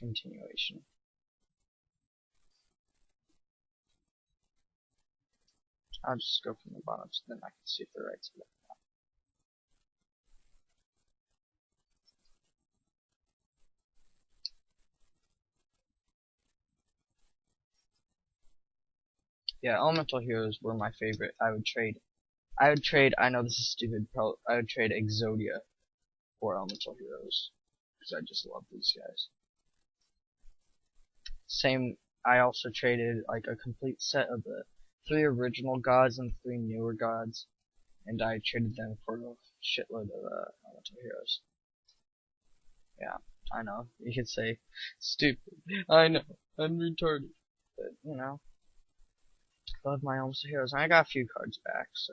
continuation. I'll just go from the bottom so then I can see if they're right side up. Yeah, Elemental Heroes were my favorite. I would trade, I know this is stupid, I would trade Exodia for Elemental Heroes. Because I just love these guys. Same, I also traded like a complete set of the 3 original gods and 3 newer gods. And I traded them for a shitload of Elemental Heroes. Yeah, I know. You could say, stupid. I know, I'm retarded. But, you know, I love my Elemental Heroes. And I got a few cards back, so.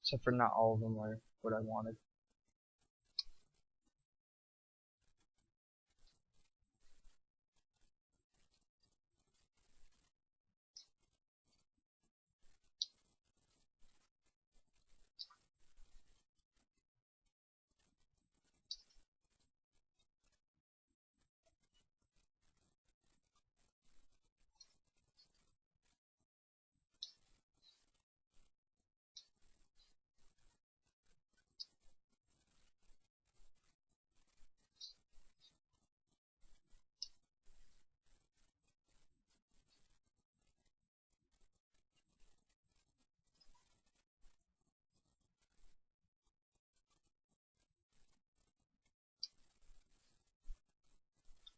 Except for not all of them were what I wanted.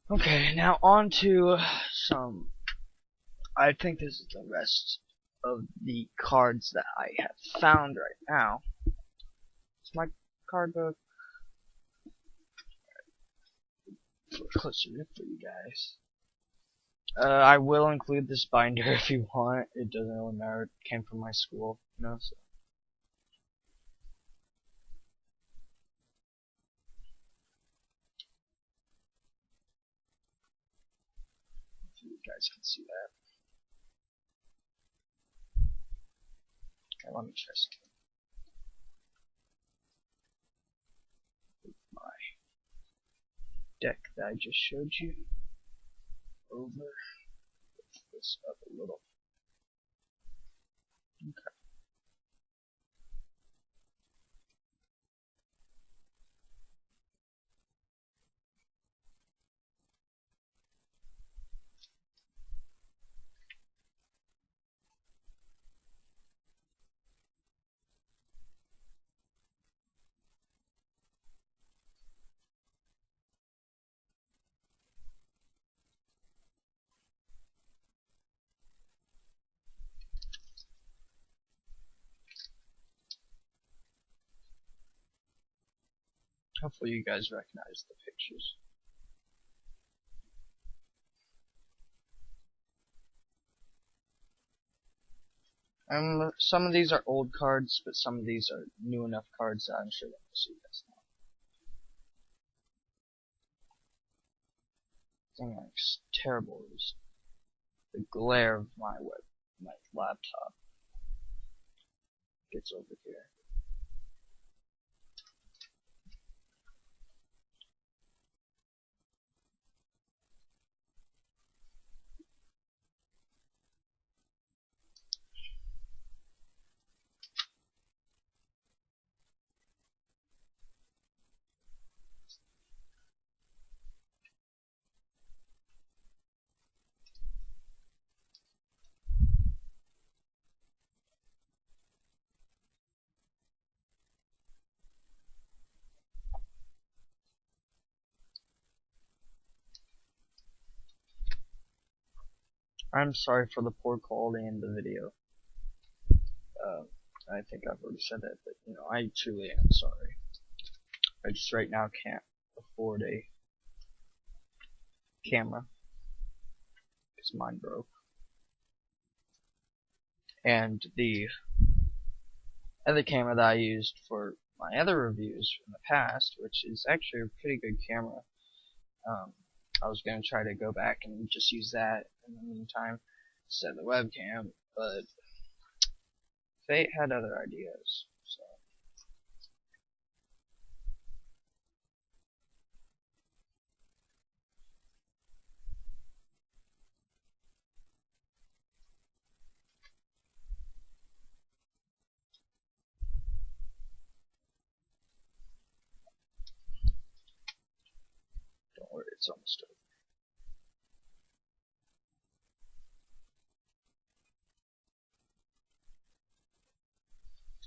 Okay, now on to some. I think this is the rest of the cards that I have found right now. It's my card book. Closer for you guys. I will include this binder if you want. It doesn't really matter. It came from my school, you know. So. If you guys can see that. Okay, let me try something. My deck that I just showed you. Over. Lift this up a little. Okay. Hopefully you guys recognize the pictures. Some of these are old cards, but some of these are new enough cards that I'm sure that you'll see this now. Something like terrible is the glare of my laptop gets over here. I'm sorry for the poor quality in the video. I think I've already said that, but you know, I truly am sorry. I just right now can't afford a camera because mine broke. And the other camera that I used for my other reviews in the past, which is actually a pretty good camera, I was going to try to go back and just use that in the meantime instead of the webcam, but fate had other ideas. So. It's almost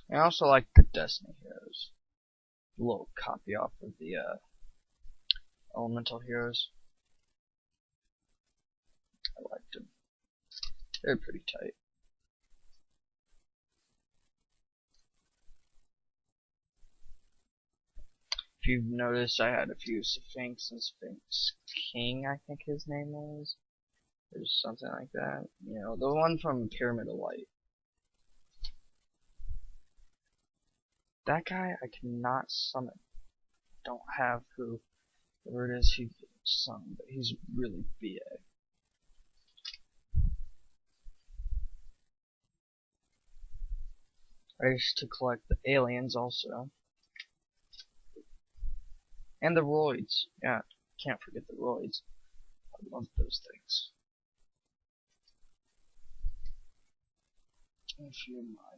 over. I also like the Destiny Heroes. A little copy off of the Elemental Heroes. I liked them. They're pretty tight. If you've noticed, I had a few Sphinx and Sphinx King, I think his name was. Or something like that. You know, the one from Pyramid of Light. That guy I cannot summon. Don't have whoever it is he summon, but he's really BA. I used to collect the aliens also. And the roids. Yeah, can't forget the roids. I love those things. A few of my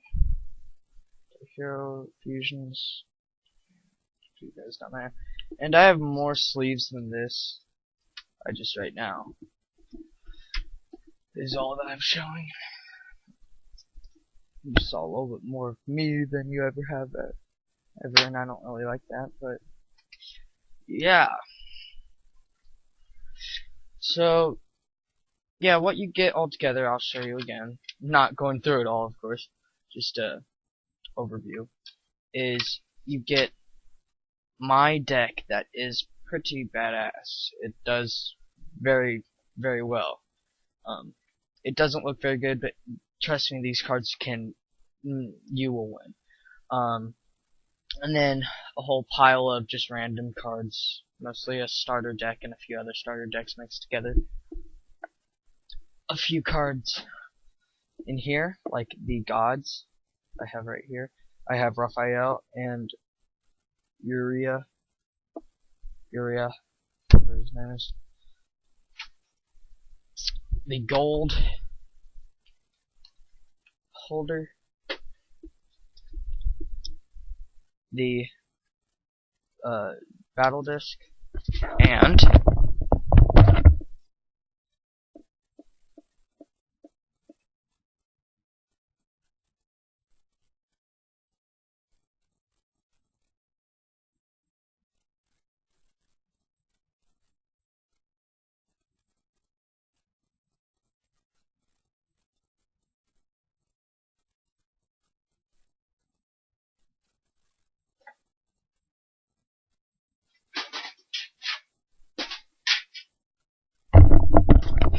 hero fusions. You guys down there. And I have more sleeves than this. I just right now is all that I'm showing. You saw a little bit more of me than you ever have ever, and I don't really like that, but yeah. So yeah, what you get all together, I'll show you again. Not going through it all, of course. Just a overview. Is you get my deck that is pretty badass. It does very, very well. It doesn't look very good, but trust me, these cards you will win. And then a whole pile of just random cards, mostly a starter deck and a few other starter decks mixed together. A few cards in here, like the gods I have right here. I have Raphael and Uriah, whatever his name is. The gold holder, the battle disc, and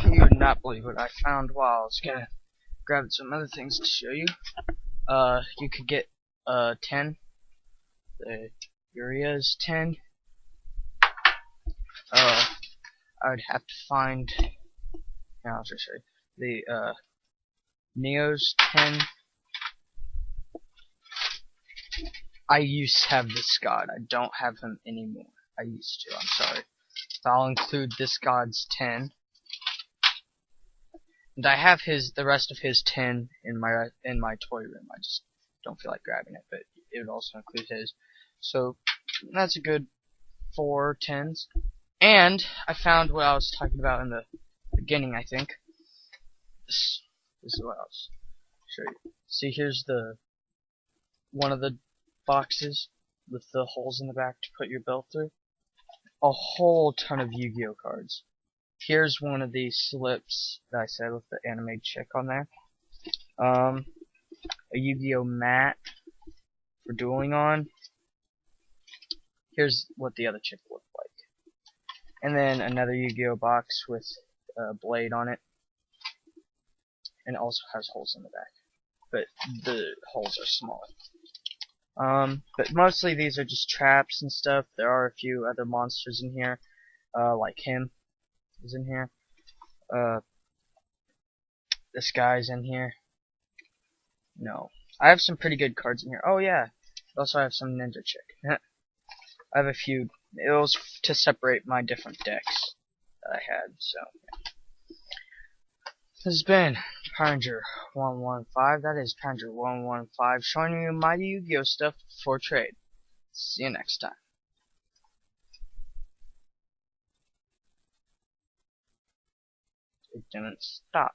you would not believe what I found while I was gonna grab some other things to show you. You could get 10. The Uriah's 10. I would have to find. Now I'll just show you. The Neo's 10. I used to have this god. I don't have him anymore. I used to. I'm sorry. So I'll include this god's 10. And I have the rest of his 10 in my toy room. I just don't feel like grabbing it, but it would also include his. So that's a good 4 10s. And I found what I was talking about in the beginning, I think. This is what else. Show you. See, here's one of the boxes with the holes in the back to put your belt through. A whole ton of Yu-Gi-Oh cards. Here's one of these slips that I said with the anime chick on there. A Yu-Gi-Oh mat for dueling on. Here's what the other chick looked like. And then another Yu-Gi-Oh box with a blade on it. And it also has holes in the back. But the holes are small. But mostly these are just traps and stuff. There are a few other monsters in here. Like him is in here. This guy's in here. No. I have some pretty good cards in here. Oh yeah. Also I have some ninja chick. I have a few. It was to separate my different decks that I had, so this has been Pinger 115. That is Pinger 115 showing you my Yu-Gi-Oh stuff for trade. See you next time. it didn't stop.